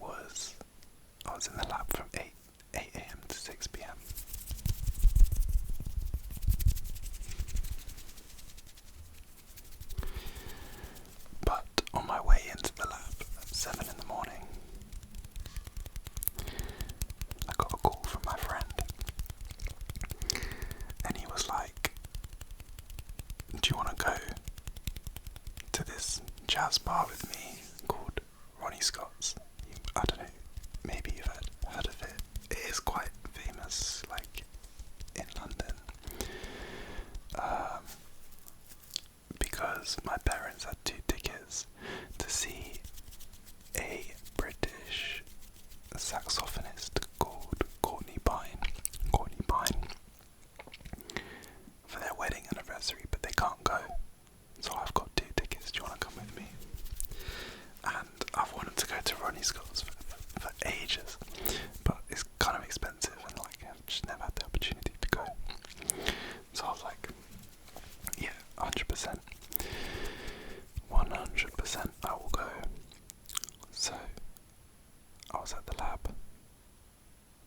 I was in the lab from 8 a.m. to 6 p.m. But on my way into the lab at 7 in the morning, I got a call from my friend, and he was like, do you want to go to this jazz bar with me called Ronnie Scott's? I don't know, maybe you've heard of it. It is quite famous, like, in London, because my parents had 2 tickets to see a British saxophonist called Courtney Pine for their wedding anniversary, but they can't go, so I've got 2 tickets. Do you want to come with me? And I've wanted to go to Ronnie Scott's for ages, but it's kind of expensive, and like I've just never had the opportunity to go. So I was like, yeah, 100%, I will go. So I was at the lab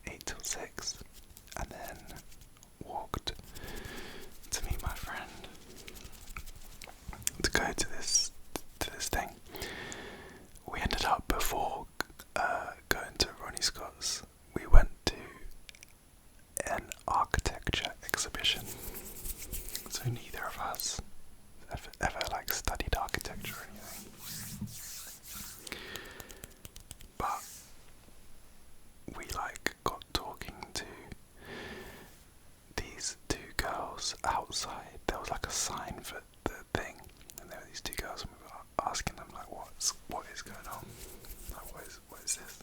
8 till 6, and then walked to meet my friend to go to this thing. We ended up, before going to Ronnie Scott's, we went to an architecture exhibition. So neither of us ever like studied architecture or anything, but we like got talking to these 2 girls outside. There was like a sign for the thing, and there were these 2 girls, and we were asking them like, what is going on? Like, what is this?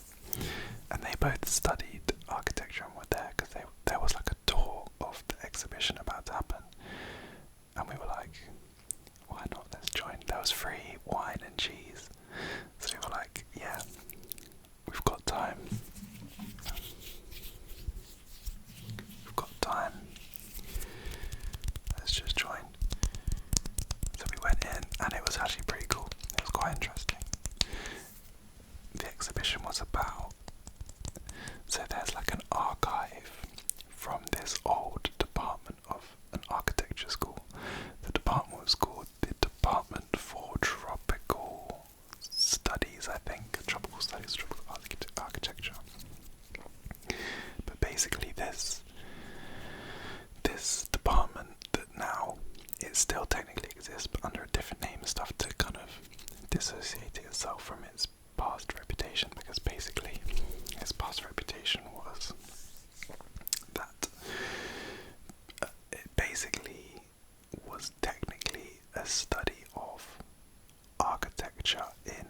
And they both studied architecture and were there because there was like a tour of the exhibition about to happen, and we were like, why not? Let's join. There was free wine and cheese, so we were like, yeah, we've got time. Let's just join. So we went in, and it was actually pretty cool. It was quite interesting. The exhibition was about, so there's like an archive from this old department of an architecture school. The department was called the Department for Tropical Studies, I think. Tropical Architecture. But basically this department that now, it still technically exists, but under a different name and stuff, to kind of dissociate itself from its past reputation, because basically its past reputation was that it basically was technically a study of architecture in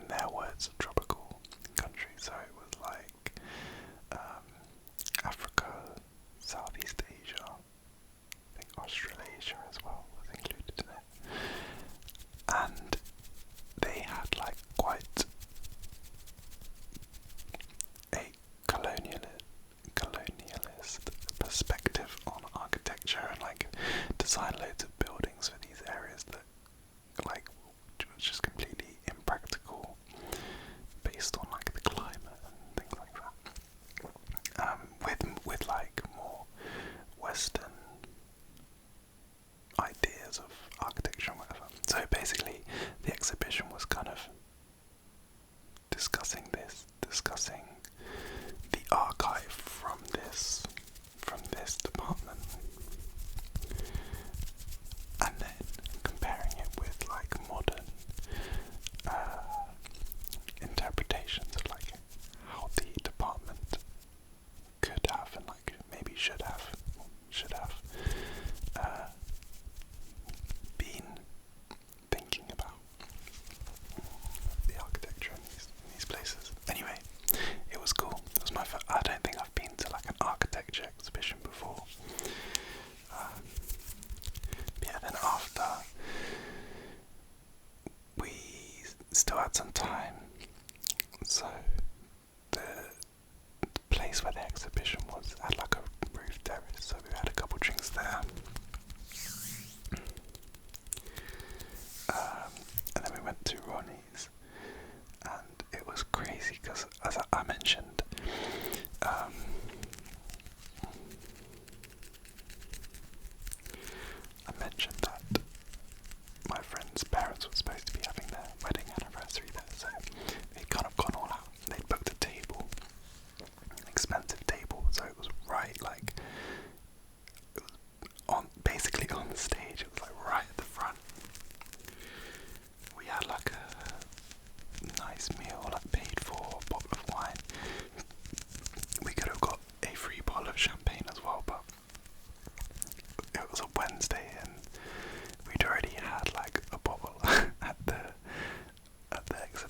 their words, a tropical country. So it was like Africa, Southeast Asia, I think Australasia as well was included in it, and they had like quite a colonialist perspective on architecture, and like design loads of buildings for these areas that like was just completely impractical based on like the climate and things like that. With like more Western ideas of architecture and whatever. So basically the exhibition was kind of discussing the archive from this department, and then comparing it with like modern interpretations of like how the department could have, and like maybe should have been thinking about the architecture in these places. Anyway, it was cool. It was my first. I don't think I've been to like an architecture exhibition before. But yeah, then after, we still had some time, so the place where the exhibition was had like a roof terrace, so we had a couple drinks there. And then we went to Ronnie's, and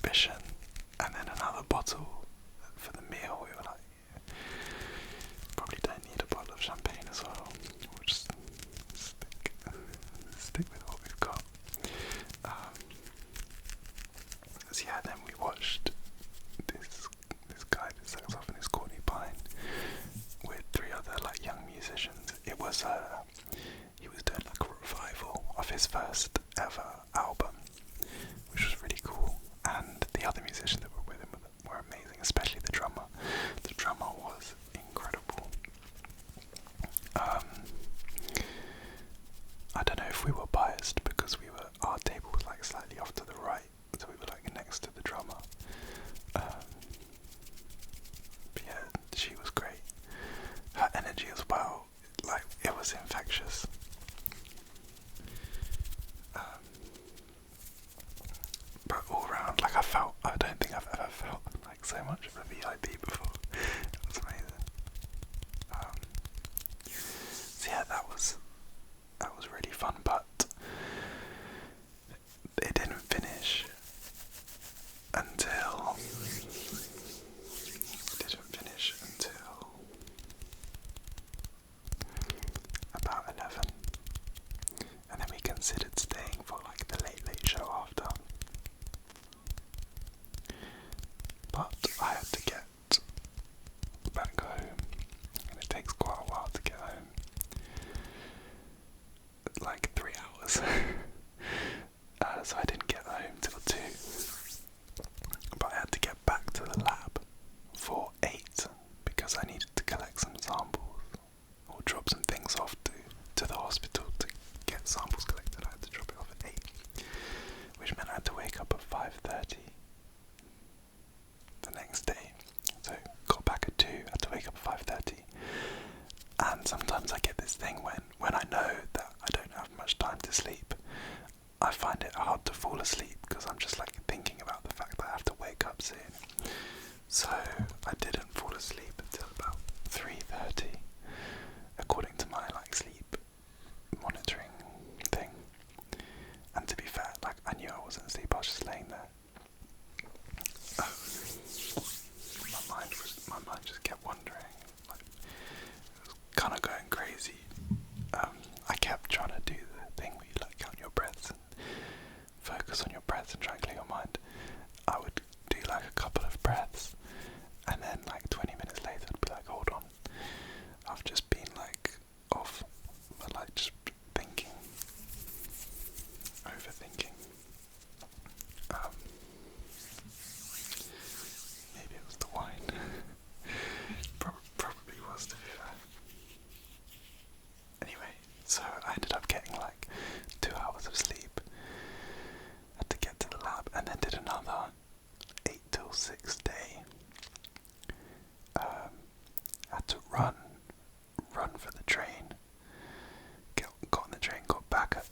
exhibition, and then another bottle for the meal. We were like, probably don't need a bottle of champagne as well. We'll just stick with what we've got. So yeah, then we watched this guy, this saxophonist Courtney Pine, with 3 other like young musicians. It was he was doing like a revival of his first ever album, which was really cool. And the other musicians that were with him were amazing, especially the drummer. The drummer was incredible. I don't know if we were biased because our table was like slightly off to the right, so we were like next to the drummer. But yeah, she was great. Her energy as well, like it was infectious. But all round, like I don't think I've ever felt like so much of a VIP before. It was amazing. So yeah, that was really fun, but it didn't finish until about 11, and then we considered staying for like the late show after, but I had to get back home, and it takes quite a while to get home, like 3 hours. So I didn't get home till 2, but I had to get back to the lab for 8 because I needed to collect some samples or drop some things off to the hospital to get samples collected. I had to drop it off at 8, which meant I had to wake up at 5:30 the next day. So got back at 2, had to wake up at 5:30. And sometimes I get this thing when I know that I don't have much time to sleep, I find it hard to fall asleep because I'm just like thinking about the fact that I have to wake up soon. So I didn't fall asleep until about 3:30, according to my like sleep monitoring thing. And to be fair, like I knew I wasn't asleep, I was just laying there. My mind just kept wandering. Like, it was kind of going crazy. I kept trying to do the thing where you like count your breaths and focus on your breaths and try and clear your mind. I would do like a couple of breaths, and then like 20 minutes later I'd be like, hold on, I've just been like off, but like just thinking, overthinking. Maybe it was the wine. Probably was, to be fair. Anyway, so I ended up getting like 2 hours of sleep. Had to get to the lab and then did another 8 till 6 day. Had to run for the train. Got on the train, got back at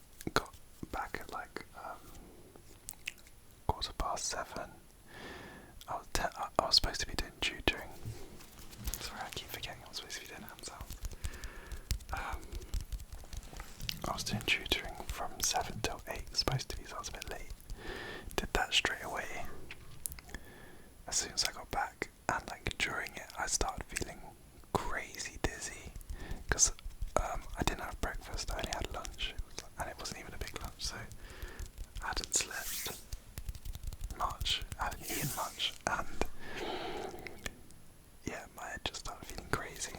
like 7:15. I was supposed to be doing tutoring. Sorry, I keep forgetting I was supposed to be doing hand sounds. I was doing tutoring from 7 till 8, supposed to be, so I was a bit late. Did that straight away. As soon as I got back, and like during it, I started feeling crazy dizzy because I didn't have breakfast. I only had lunch, and it wasn't even a big lunch, so I hadn't slept much, I hadn't eaten much, and yeah, my head just started feeling crazy.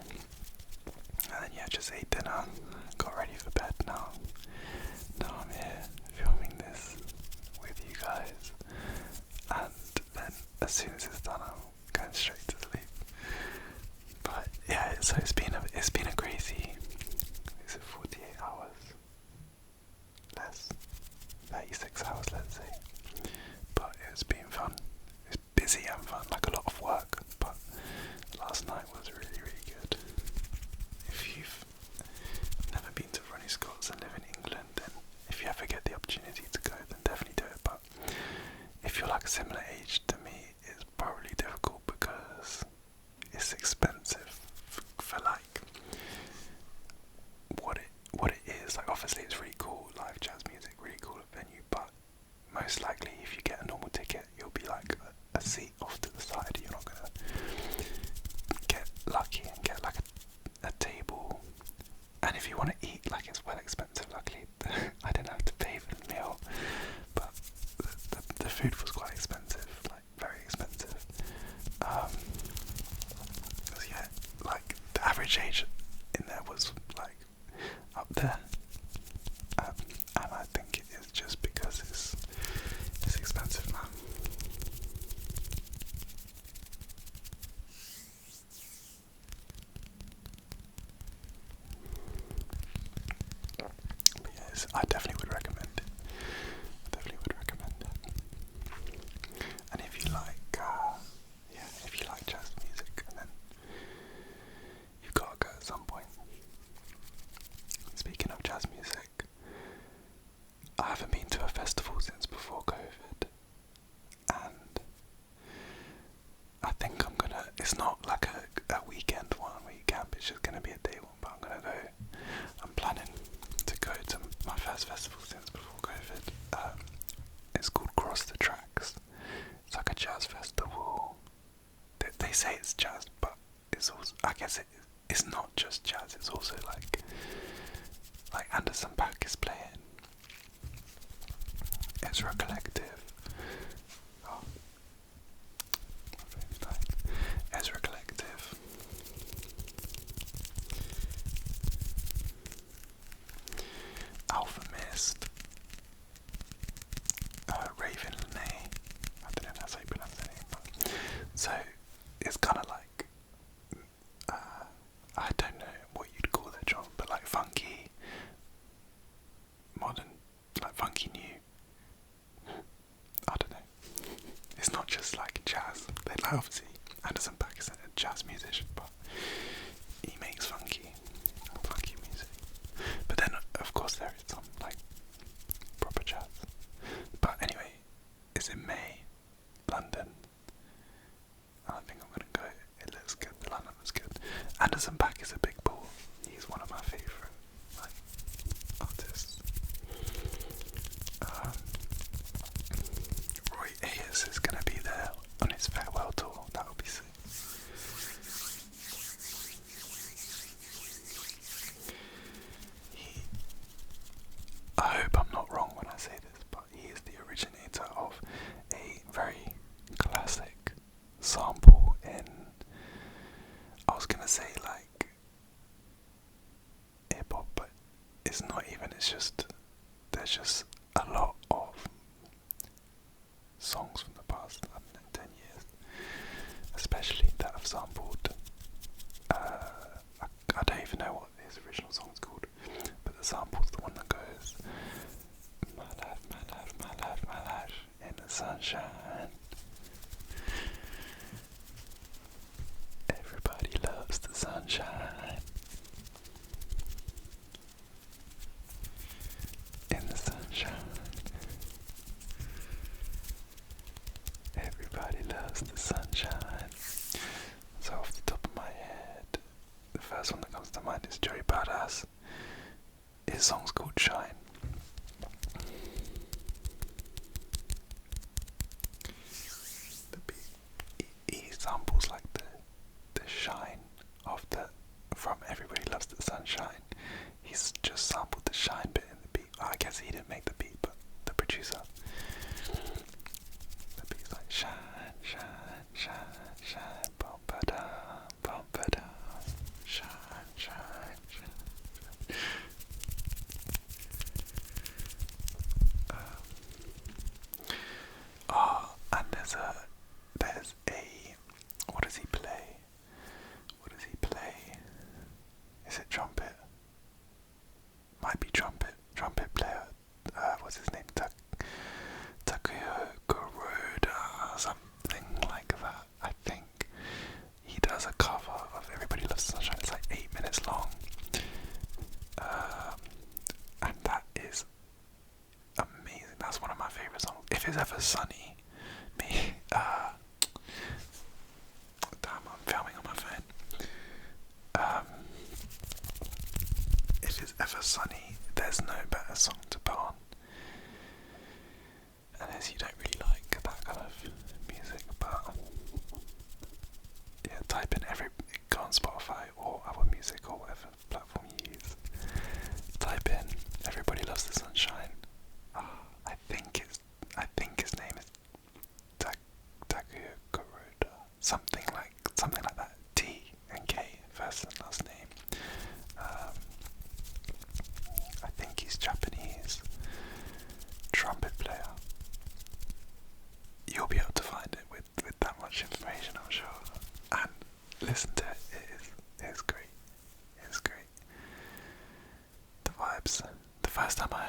And then yeah, just ate dinner, got ready for bed. Now I'm here filming this with you guys, and then as soon as it's done, I'm going straight to sleep. But yeah, so it's been a crazy. Is it 48 hours? Less, 36 hours, let's say. But it's been fun. It's busy and fun, like a lot of work. But last night was really, really good. If you've never been to Ronnie Scott's and live in England, then if you ever get the opportunity to go, then definitely do it. But if you're like a similar age to me, it's probably difficult because it's expensive for like what it is. Like obviously it's really cool, live jazz music, really cool venue, but most likely if you get a normal ticket, you'll be like I definitely would recommend it. And if you like, if you like jazz music, and then you've got to go at some point. Speaking of jazz music, I haven't been to a festival since before COVID, and I think I'm gonna. It's not like a weekend one week camp. It's just gonna be a day one. But I'm gonna go. I'm planning to go to my first festival since before COVID. It's called Cross the Tracks. It's like a jazz festival. They say it's jazz, but it's also, I guess it's not just jazz. It's also like Anderson .Paak is playing. Ezra Collective. Oh, my phone's died. Ezra Collective. Alpha Mist. Raven Lene. I don't know if that's how you pronounce the name, but so it's kind of like I don't know what you'd call that genre, but like funky, modern, like funky new. I don't know. It's not just like jazz. They like obviously Anderson .Paak is a jazz musician, but he makes funky music. But then of course there is some like proper jazz. But anyway, it's in May, London. And I think I'm gonna go. It looks good. The lineup looks good. Anderson .Paak is a big ball. He's one of my favourite artists. Roy Ayers is gonna be there on his farewell tour. That'll be sick. I hope I'm not wrong when I say this, but he is the originator of a very classic sample in, I was gonna say like hip hop, but it's not even, there's just a lot of songs from the past, 10 years, especially that have sampled, I don't even know what his original song's called, but the sample's the one that goes, my life, my life, my life, my life, in the sunshine. Everybody loves the sunshine. In the sunshine. Everybody loves the sunshine. So off the top of my head, the first one that comes to mind is Joey Badass. His song's called Shine. He samples like the shine of from Everybody Loves the Sunshine. He's just sampled the shine bit in the beat. I guess he didn't make the beat, but the producer. The beat's like shine, shine, shine, shine, bum ba da, shine, shine, shine. And there's a what does he play? Is it trumpet? Might be trumpet player. What's his name? Takuya Kuroda, something like that. I think he does a cover of Everybody Loves the Sunshine. It's like 8 minutes long, and that is amazing. That's one of my favourite songs. If It's Ever Sunny, damn, I'm filming on my phone. If It's Ever Sunny, there's no better song to put on. Unless you don't really like that kind of music, but yeah, type in go on Spotify or Apple Music or whatever platform you use. Type in Everybody Loves the Sunshine. I think his name is Takuya Kuroda. Something like that. T and K, first and last name. I think he's Japanese. Trumpet player. You'll be able to find it with that much information, I'm sure. And listen to it. It's great. It's great. The vibes. The first time I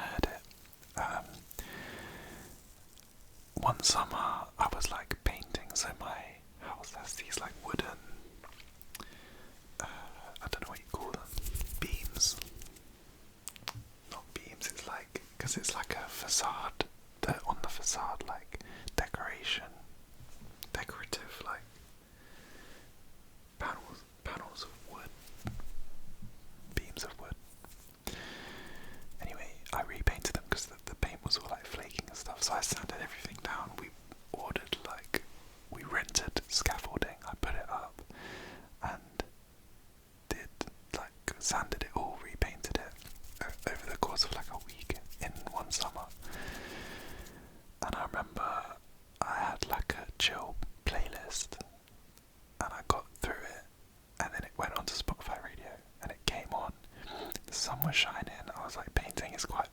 shine in. I was like, painting is I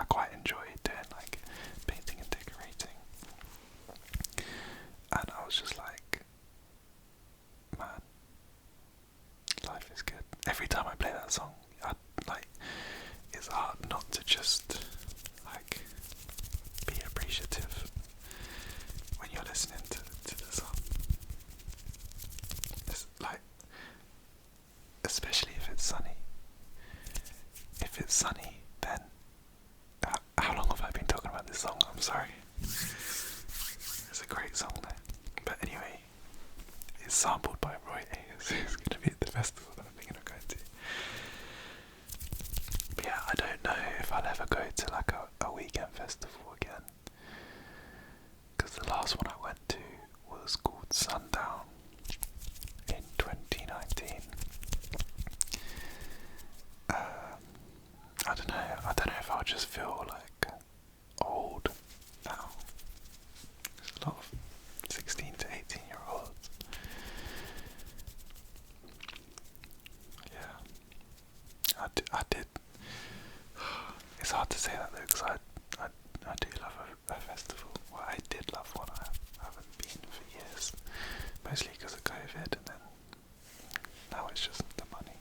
quite enjoy doing like painting and decorating. And I was just like, man, life is good. Every time I play that song, it's hard not to just like be appreciative when you're listening to the song. It's like, especially if it's sunny. If it's sunny, then how long have I been talking about this song? I'm sorry. It's a great song though. But anyway, it's sampled by Roy Ayers. It's going to be at the festival that I'm thinking of going to. But yeah, I don't know if I'll ever go to like a weekend festival again. Because the last one I went to was called Sundown in 2019. I don't know if I'll just feel like old now. There's a lot of 16 to 18 year olds. Yeah, I did. It's hard to say that though, because I do love a festival. Well, I did love one. I haven't been for years, mostly because of COVID, and then now it's just the money.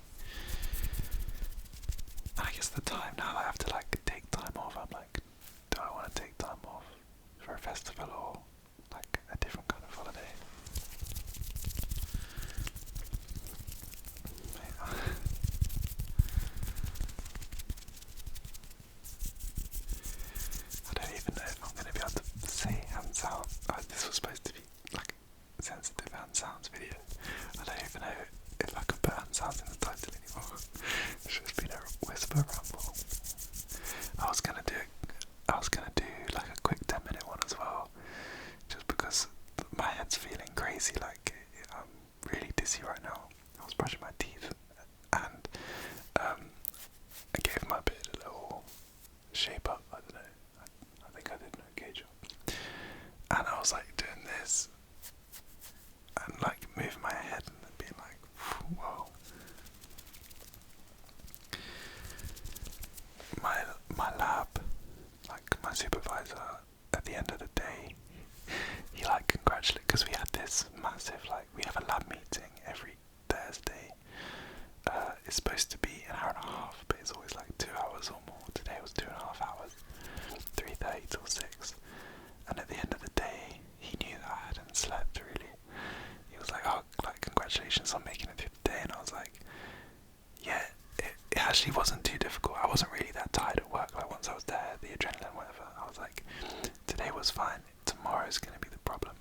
And I guess the time now that I have to like take time off, I'm like, do I want to take time off for a festival or like a different kind of holiday? I don't even know if I'm going to be able to say hand sounds. This was supposed to be like a sensitive hand sounds video. I don't even know if I can put hand sounds in the title anymore. It's just been a whisper ramble. I was gonna do like a quick 10-minute one as well, just because my head's feeling crazy. Like I'm really dizzy right now. I was brushing my teeth, and I gave my beard a little shape up. I don't know. I think I did an okay job. And I was like doing this, and like moving my head and being like, whoa. My lab, like my supervisor, at the end of the day, he like congratulated, because we had this massive, like we have a lab meeting every Thursday. It's supposed to be an hour and a half, but it's always like 2 hours or more. Today was 2.5 hours, 3:30 till 6. And at the end of the day, he knew that I hadn't slept really. He was like, oh, like congratulations on making it through the day. And I was like, yeah, it actually wasn't too difficult. I wasn't really that tired at work. Like once I was there, the adrenaline, whatever, I was like, today was fine. Tomorrow's gonna be the problem,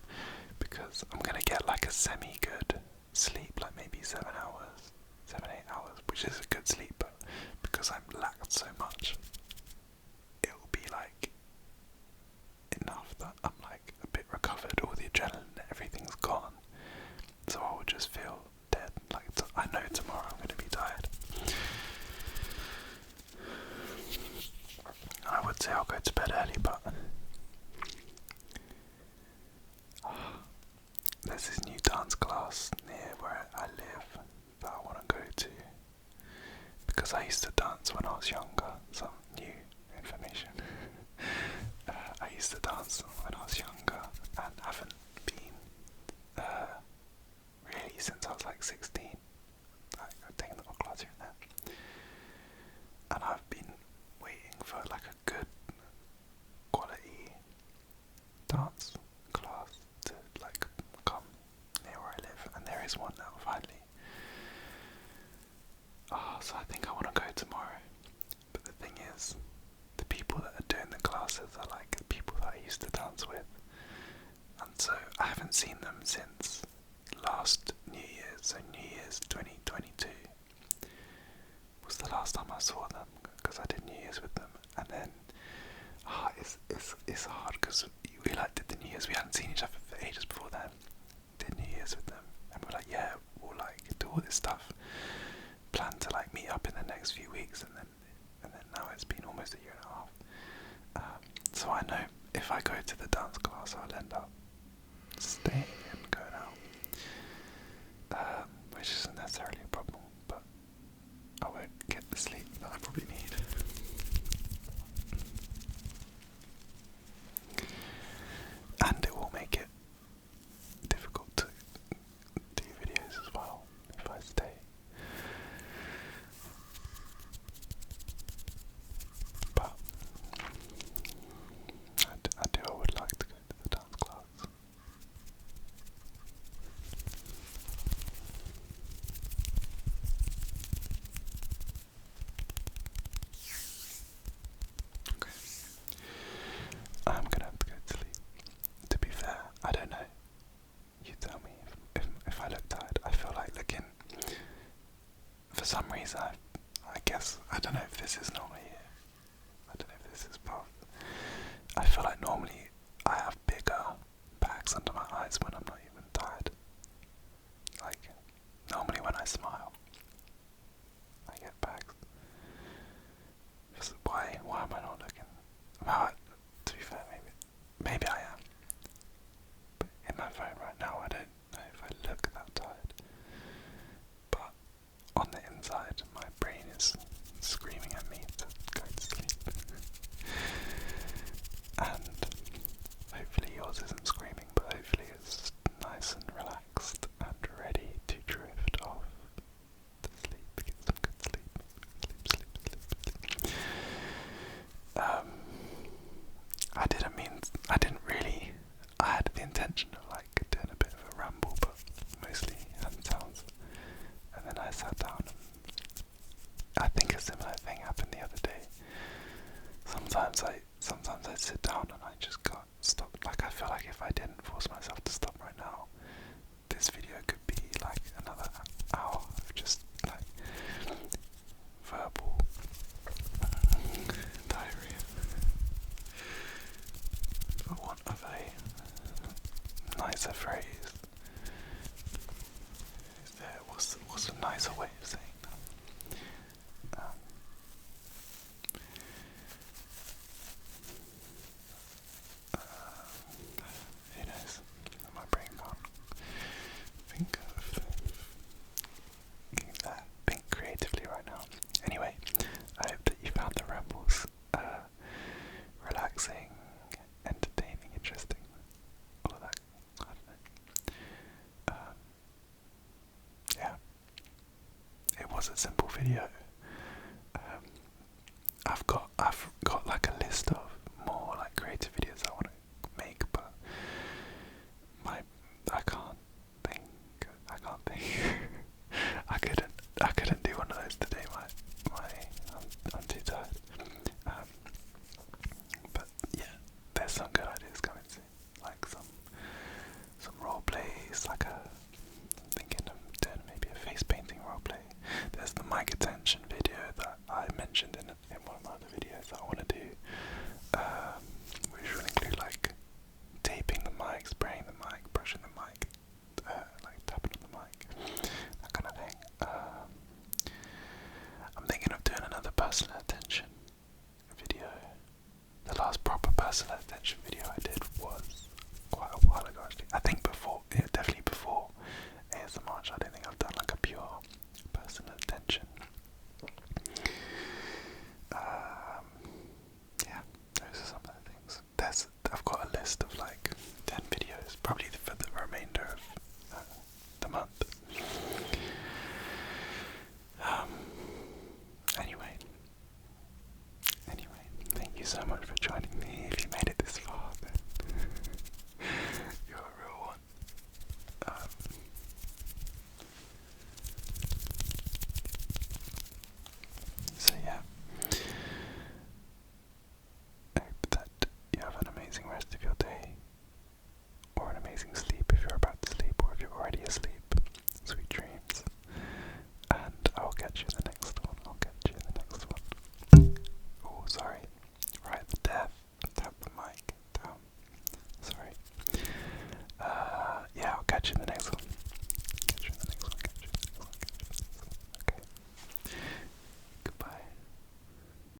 because I'm gonna get like a semi-good sleep, like maybe 7 hours, 7-8 hours, which is a good sleep, but because I've lacked so much, it will be like enough that I'm like a bit recovered. All the adrenaline, everything's gone, so I will just feel dead. Like I know tomorrow I'm gonna be tired. I would say I'll go to bed early, but there's this new dance class near where I live that I want to go to, because I used to dance when I was younger. Some new information. I used to dance when I was younger and haven't been really since I was like 16. I've taken the whole class here and there, and I've been waiting for like a good quality dance class to like come near where I live, and there is one now finally. So I think I want to go tomorrow. But the thing is, the people that are doing the classes are like the people that I used to dance with, and so I haven't seen them since last New Year's. So New Year's 2022 was the last time I saw them, because I did New Year's with them. And then it's hard, because we like did the New Year's, we hadn't seen each other for ages before then, did New Year's with them, and we're like, yeah, we'll like do all this stuff, plan to like meet up in the next few weeks, and then now it's been almost a year and a half. So I know if I go to the dance class, I'll end up staying and going out, which isn't necessarily a problem, but I won't get the sleep that I probably need. bags when I'm not even tired. Like, normally when I smile, I get bags. Why am I not looking? Well, to be fair, maybe I am. But in my phone right now, I don't know if I look that tired. But on the inside, my brain is screaming at me to go to sleep. And hopefully yours isn't screaming, but hopefully it's nice and relaxed and ready to drift off to sleep, get some good sleep. Sleep. I had the intention of like doing a bit of a ramble, but mostly hand sounds. And then I sat down and I think a similar thing happened the other day. Sometimes I sit down and I just can't stop. Like, I feel like if I didn't force myself to stop right now, this video could be like another hour of just like verbal diarrhea, for want of a nicer phrase. What's a nicer way of saying that? Who knows? My brain can't think creatively right now. Anyway, I hope that you found the rambles relaxing, entertaining, interesting, all of that. I don't know. Yeah, it was a simple video. I've got like a list of more like creative videos I want to make, but I can't